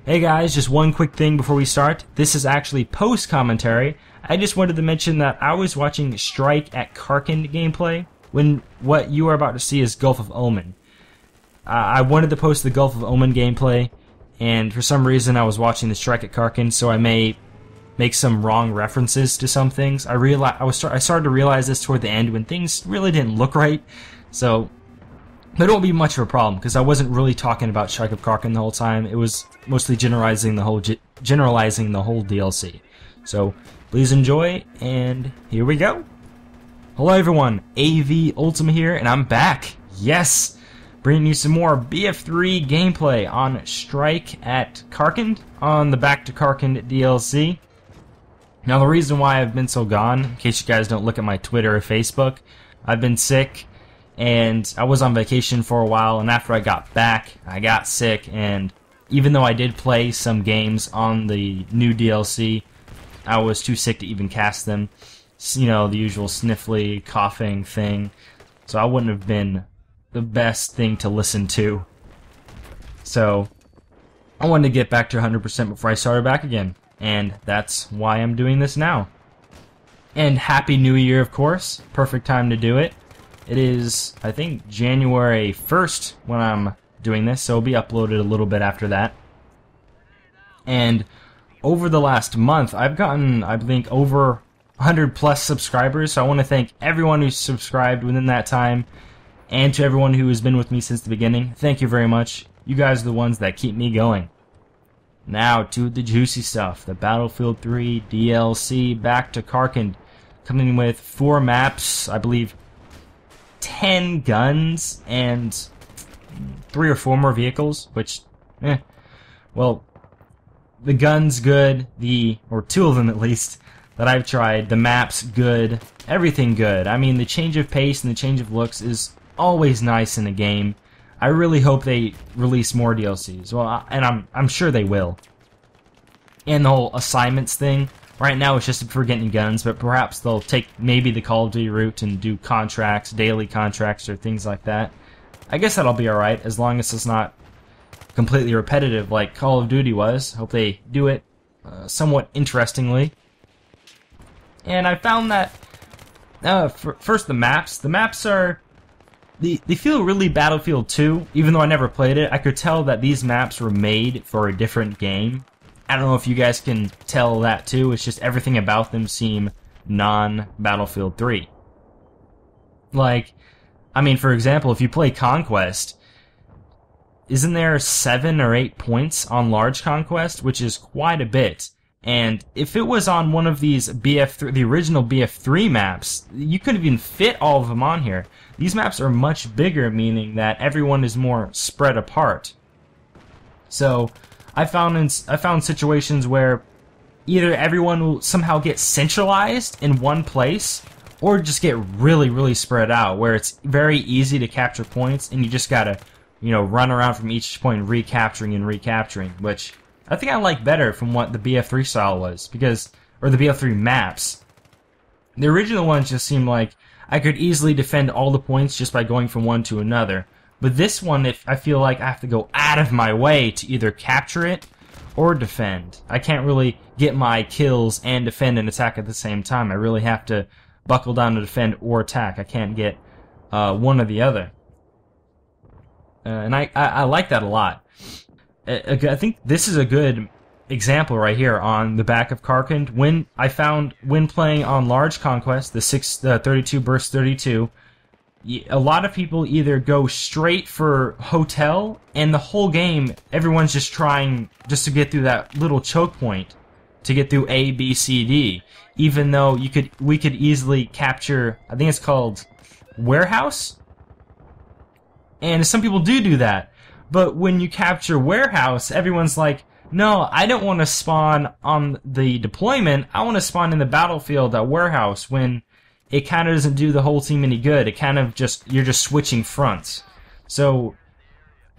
Hey guys, just one quick thing before we start. This is actually post-commentary. I just wanted to mention that I was watching Strike at Karkand gameplay when what you are about to see is Gulf of Oman. I wanted to post the Gulf of Oman gameplay, and for some reason I was watching the Strike at Karkand, so I may make some wrong references to some things. I started to realize this toward the end when things really didn't look right, so but it won't be much of a problem because I wasn't really talking about Sharqi of Karkand the whole time. It was mostly generalizing the whole DLC. So please enjoy, and here we go. Hello everyone, AV Ultima here, and I'm back. Yes, bringing you some more BF3 gameplay on Strike at Karkand on the Back to Karkand DLC. Now the reason why I've been so gone, in case you guys don't look at my Twitter or Facebook, I've been sick. And I was on vacation for a while, and after I got back, I got sick, and even though I did play some games on the new DLC, I was too sick to even cast them. You know, the usual sniffly, coughing thing. So I wouldn't have been the best thing to listen to. So I wanted to get back to 100% before I started back again, and that's why I'm doing this now. And Happy New Year, of course. Perfect time to do it. It is, I think, January 1st when I'm doing this, so it'll be uploaded a little bit after that. And over the last month, I've gotten, I think, over 100 plus subscribers, so I want to thank everyone who's subscribed within that time, and to everyone who has been with me since the beginning. Thank you very much. You guys are the ones that keep me going. Now to the juicy stuff, the Battlefield 3 DLC Back to Karkand, coming with 4 maps, I believe 10 guns and 3 or 4 more vehicles, which, well, the gun's good, or 2 of them at least, that I've tried, the map's good, everything good. I mean, the change of pace and the change of looks is always nice in a game. I really hope they release more DLCs, well, and I'm sure they will. And the whole assignments thing, right now it's just for getting guns, but perhaps they'll take maybe the Call of Duty route and do contracts, daily contracts, or things like that. I guess that'll be alright, as long as it's not completely repetitive like Call of Duty was. Hope they do it somewhat interestingly. And I found that, first the maps. The maps are, they feel really Battlefield 2, even though I never played it. I could tell that these maps were made for a different game. I don't know if you guys can tell that too, it's just everything about them seem non-Battlefield 3. Like, I mean, for example, if you play Conquest, isn't there 7 or 8 points on Large Conquest, which is quite a bit. And if it was on one of these BF3, the original BF3 maps, you couldn't even fit all of them on here. These maps are much bigger, meaning that everyone is more spread apart. So I found situations where either everyone will somehow get centralized in one place, or just get really, really spread out, where it's very easy to capture points, and you just gotta, you know, run around from each point recapturing and recapturing, which I think I like better from what the BF3 style was, or the BF3 maps. The original ones just seemed like I could easily defend all the points just by going from one to another. But this one, I feel like I have to go out of my way to either capture it or defend. I can't really get my kills and defend and attack at the same time. I really have to buckle down to defend or attack. I can't get one or the other. And I like that a lot. I think this is a good example right here on the Back of Karkand. When playing on Large Conquest, the 32 burst 32, a lot of people either go straight for hotel, and the whole game, everyone's just trying just to get through that little choke point, to get through A, B, C, D. Even though we could easily capture, I think it's called Warehouse, and some people do that. But when you capture Warehouse, everyone's like, no, I don't want to spawn on the deployment. I want to spawn in the battlefield at Warehouse, when it kind of doesn't do the whole team any good. It kind of you're just switching fronts. So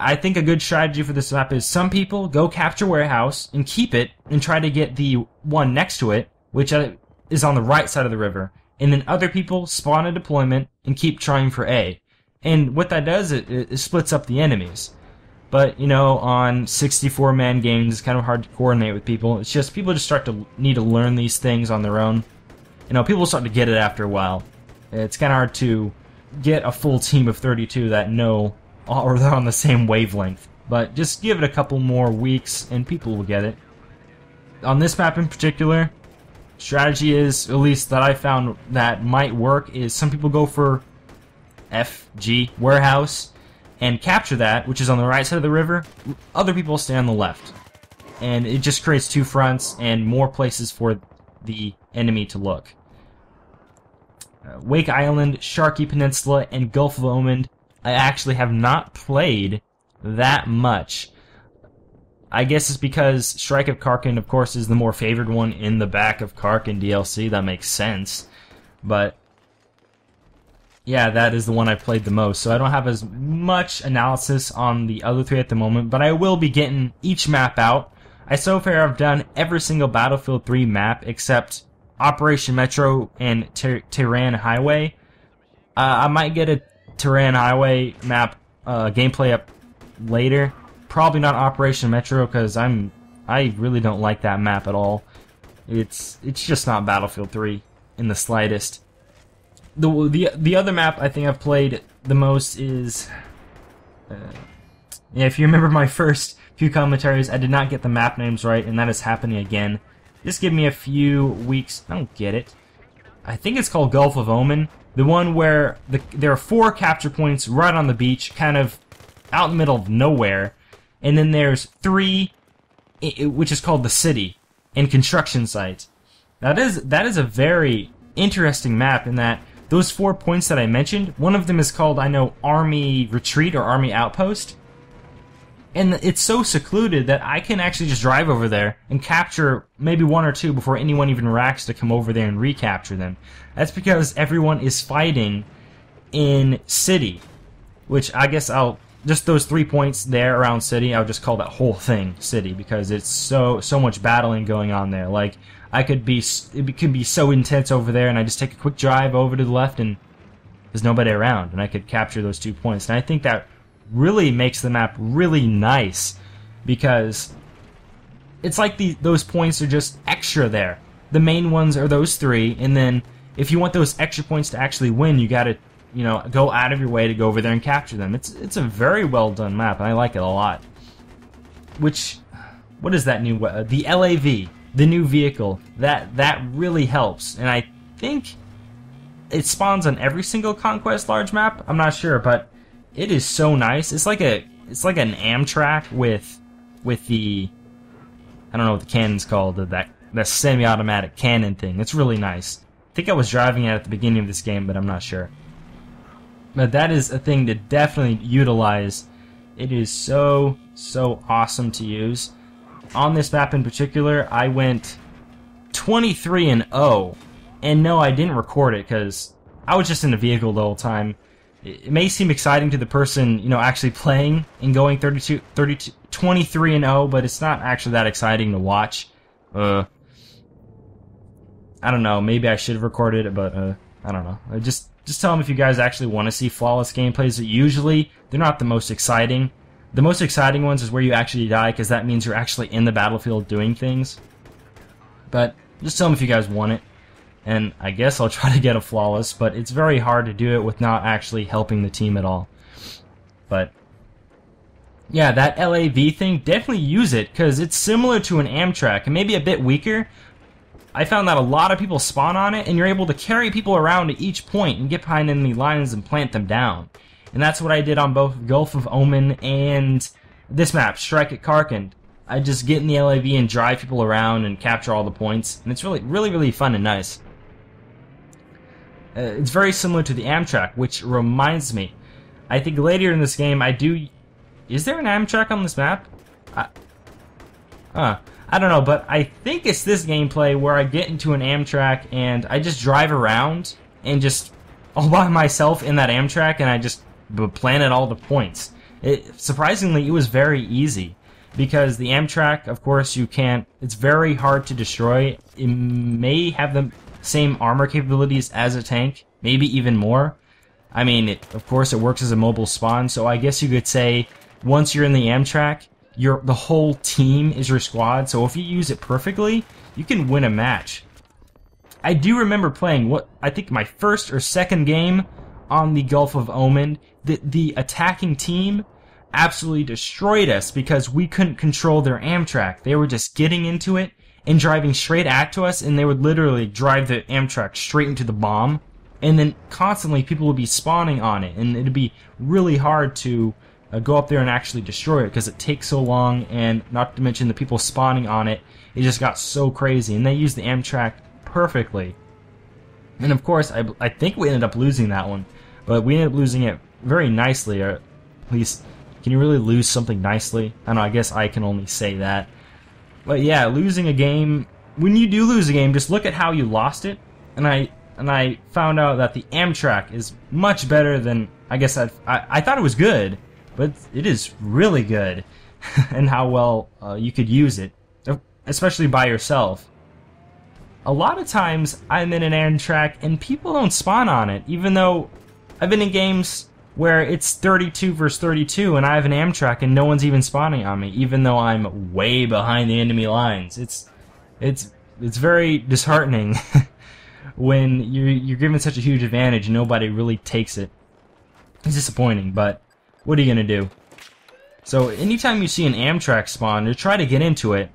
I think a good strategy for this map is some people go capture Warehouse and keep it and try to get the one next to it, which is on the right side of the river. And then other people spawn a deployment and keep trying for A. And what that does, it splits up the enemies. But, you know, on 64-man games, it's kind of hard to coordinate with people. It's just, people just start to need to learn these things on their own. You know, people start to get it after a while. It's kind of hard to get a full team of 32 that know, or they're on the same wavelength. But just give it a couple more weeks, and people will get it. On this map in particular, strategy is, at least that I found that might work, is some people go for FG, warehouse, and capture that, which is on the right side of the river. Other people stay on the left. And it just creates two fronts and more places for the enemy to look. Wake Island, Sharqi Peninsula, and Gulf of Oman, I actually have not played that much. I guess it's because Strike of Karkand, of course, is the more favored one in the back of Karkand DLC. That makes sense. But yeah, that is the one I played the most, so I don't have as much analysis on the other three at the moment, but I will be getting each map out. So far I've done every single Battlefield 3 map except Operation Metro and Tehran Highway. I might get a Tehran Highway map gameplay up later. Probably not Operation Metro, because I really don't like that map at all. It's just not Battlefield 3 in the slightest. The other map I think I've played the most is... yeah, if you remember my first few commentaries, I did not get the map names right, and that is happening again. Just give me a few weeks. I don't get it. I think it's called Gulf of Oman. The one where there are 4 capture points right on the beach, kind of out in the middle of nowhere. And then there's 3, which is called the city, and construction sites. That is a very interesting map in that those 4 points that I mentioned, one of them is called, I know, Army Retreat or Army Outpost. And it's so secluded that I can actually just drive over there and capture maybe 1 or 2 before anyone even racks to come over there and recapture them. That's because everyone is fighting in city, which I guess just those 3 points there around city, I'll just call that whole thing city, because it's so much battling going on there. Like, it could be so intense over there, and I just take a quick drive over to the left, and there's nobody around, and I could capture those 2 points. And I think that really makes the map really nice, because it's like those points are just extra there. The main ones are those 3, and then if you want those extra points to actually win, you gotta, you know, go out of your way to go over there and capture them. It's a very well done map, and I like it a lot. What is that new, the LAV, the new vehicle, that really helps, and I think it spawns on every single Conquest large map. I'm not sure, but it is so nice. It's like an Amtrak with the, I don't know what the cannon's called, that semi-automatic cannon thing. It's really nice. I think I was driving it at the beginning of this game, but I'm not sure. But that is a thing to definitely utilize. It is so awesome to use. On this map in particular, I went 23-0, and no, I didn't record it because I was just in the vehicle the whole time. It may seem exciting to the person, you know, actually playing and going 23-0, but it's not actually that exciting to watch. I don't know, maybe I should have recorded it, but I don't know. Just tell them if you guys actually want to see flawless gameplays. Usually, they're not the most exciting. The most exciting ones is where you actually die, because that means you're actually in the battlefield doing things. But just tell them if you guys want it. And I guess I'll try to get a flawless, but it's very hard to do it with not actually helping the team at all. But yeah, that LAV thing, definitely use it, because it's similar to an Amtrak, and maybe a bit weaker. I found that a lot of people spawn on it, and you're able to carry people around to each point and get behind enemy lines and plant them down. And that's what I did on both Gulf of Oman and this map, Strike at Karkand. I just get in the LAV and drive people around and capture all the points, and it's really fun and nice. It's very similar to the Amtrak, which reminds me, I think later in this game is there an Amtrak on this map? I don't know, but I think it's this gameplay where I get into an Amtrak and I just drive around and just all by myself in that Amtrak, and I just planted all the points. Surprisingly, it was very easy, because the Amtrak, of course, it's very hard to destroy. It may have the same armor capabilities as a tank, maybe even more. I mean, of course, it works as a mobile spawn, so I guess you could say once you're in the Amtrak, the whole team is your squad, so if you use it perfectly, you can win a match. I do remember playing what I think my first or second game on the Gulf of Oman. The attacking team absolutely destroyed us because we couldn't control their Amtrak. They were just getting into it and driving straight at to us, and they would literally drive the Amtrak straight into the bomb, and then constantly people would be spawning on it, and it'd be really hard to go up there and actually destroy it because it takes so long, and not to mention the people spawning on it, it just got so crazy, and they used the Amtrak perfectly. And of course, I think we ended up losing that one, but we ended up losing it very nicely, or at least, can you really lose something nicely? I don't know, I guess I can only say that. But yeah, losing a game, when you do lose a game, just look at how you lost it, and I found out that the Amtrak is much better than, I guess I thought it was good, but it is really good, and how well you could use it, especially by yourself. A lot of times I'm in an Amtrak and people don't spawn on it, even though I've been in games where it's 32 versus 32 and I have an Amtrak and no one's even spawning on me, even though I'm way behind the enemy lines. It's very disheartening when you're given such a huge advantage and nobody really takes it. It's disappointing, but what are you gonna do? So anytime you see an Amtrak spawn, or try to get into it,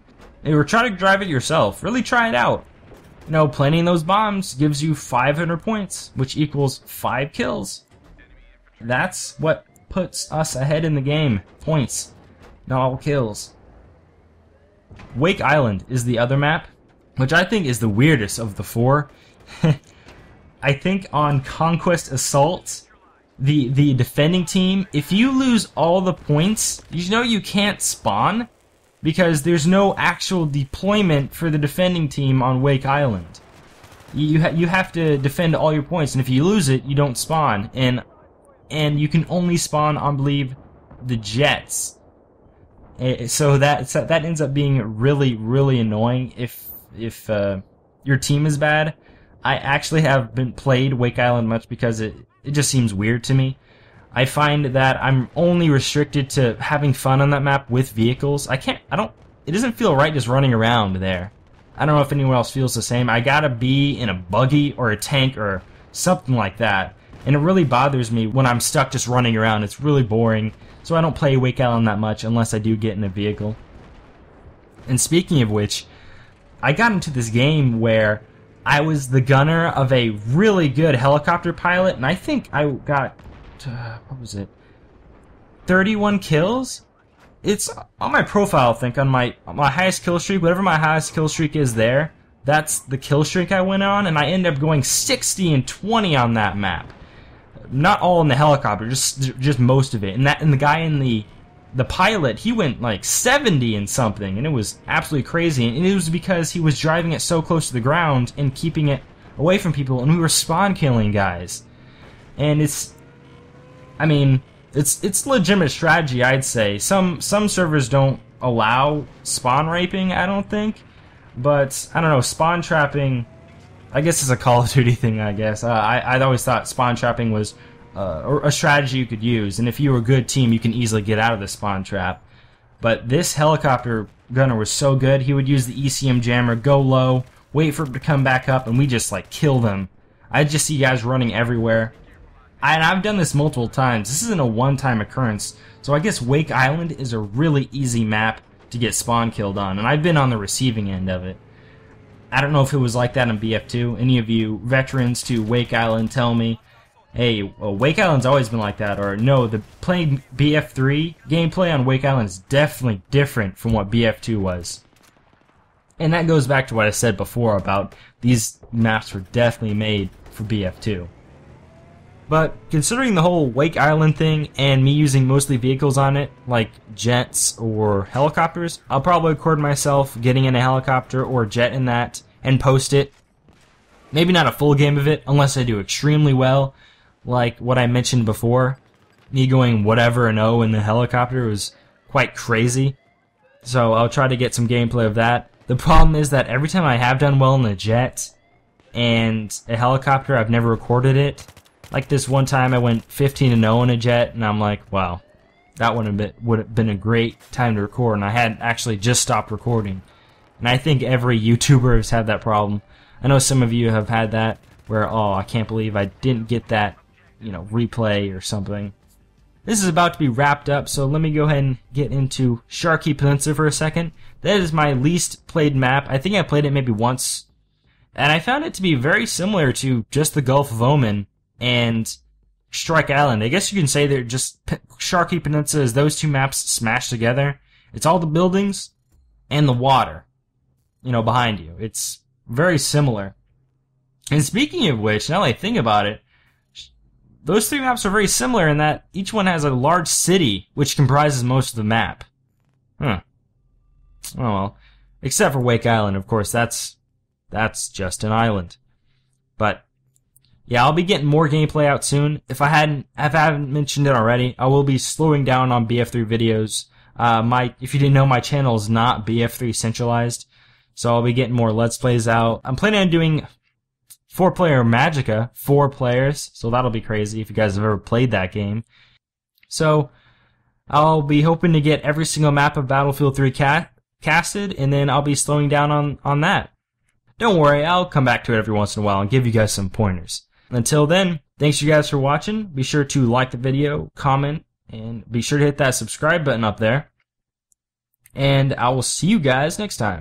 or try to drive it yourself. Really try it out. You know, planting those bombs gives you 500 points, which equals 5 kills. That's what puts us ahead in the game. Points, not all kills. Wake Island is the other map, which I think is the weirdest of the 4. I think on Conquest Assault, the defending team, if you lose all the points, you know you can't spawn, because there's no actual deployment for the defending team on Wake Island. You have to defend all your points, and if you lose it, you don't spawn, and you can only spawn on, I believe, the jets. So that ends up being really, really annoying if your team is bad. I actually haven't played Wake Island much because it just seems weird to me. I find that I'm only restricted to having fun on that map with vehicles. It doesn't feel right just running around there. I don't know if anyone else feels the same. I gotta be in a buggy or a tank or something like that. And it really bothers me when I'm stuck just running around. It's really boring. So I don't play Wake Island that much unless I do get in a vehicle. And speaking of which, I got into this game where I was the gunner of a really good helicopter pilot, and I think I got, what was it, 31 kills? It's on my profile, I think, on my highest kill streak, whatever my highest kill streak is there, that's the kill streak I went on, and I ended up going 60 and 20 on that map. Not all in the helicopter, just most of it. And the guy in the pilot, he went like 70 and something, and it was absolutely crazy. And it was because he was driving it so close to the ground and keeping it away from people, and we were spawn killing guys. And it's legitimate strategy, I'd say. Some servers don't allow spawn raping, I don't think, but I don't know, spawn trapping, I guess it's a Call of Duty thing, I guess. I'd always thought spawn trapping was a strategy you could use, and if you were a good team, you can easily get out of the spawn trap. But this helicopter gunner was so good, he would use the ECM jammer, go low, wait for it to come back up, and we just, like, kill them. I just see guys running everywhere. And I've done this multiple times. This isn't a one-time occurrence, so I guess Wake Island is a really easy map to get spawn killed on, and I've been on the receiving end of it. I don't know if it was like that in BF2. Any of you veterans to Wake Island tell me, hey, well, Wake Island's always been like that, or no, the playing BF3 gameplay on Wake Island is definitely different from what BF2 was. And that goes back to what I said before about these maps were definitely made for BF2. But considering the whole Wake Island thing and me using mostly vehicles on it, like jets or helicopters, I'll probably record myself getting in a helicopter or jet in that and post it. Maybe not a full game of it, unless I do extremely well, like what I mentioned before. Me going whatever and oh in the helicopter was quite crazy. So I'll try to get some gameplay of that. The problem is that every time I have done well in a jet and a helicopter, I've never recorded it. Like this one time I went 15-0 in a jet, and I'm like, wow, that would have been a great time to record, and I had actually just stopped recording. And I think every YouTuber has had that problem. I know some of you have had that, where, oh, I can't believe I didn't get that, replay or something. This is about to be wrapped up, so let me go ahead and get into Sharqi Peninsula for a second. That is my least played map. I think I played it maybe once, and I found it to be very similar to just the Gulf of Oman and Strike Island. I guess you can say they're just Sharqi Peninsula is those two maps smashed together. It's all the buildings and the water, behind you. It's very similar. And speaking of which, now that I think about it, those three maps are very similar in that each one has a large city which comprises most of the map. Huh. Oh well. Except for Wake Island, of course, that's just an island. But yeah, I'll be getting more gameplay out soon. If I haven't mentioned it already, I will be slowing down on BF3 videos. If you didn't know, my channel is not BF3 centralized, so I'll be getting more Let's Plays out. I'm planning on doing 4-player Magicka, 4 players, so that'll be crazy if you guys have ever played that game. So I'll be hoping to get every single map of Battlefield 3 casted, and then I'll be slowing down on that. Don't worry, I'll come back to it every once in a while and give you guys some pointers. Until then, thanks you guys for watching. Be sure to like the video, comment, and be sure to hit that subscribe button up there. And I will see you guys next time.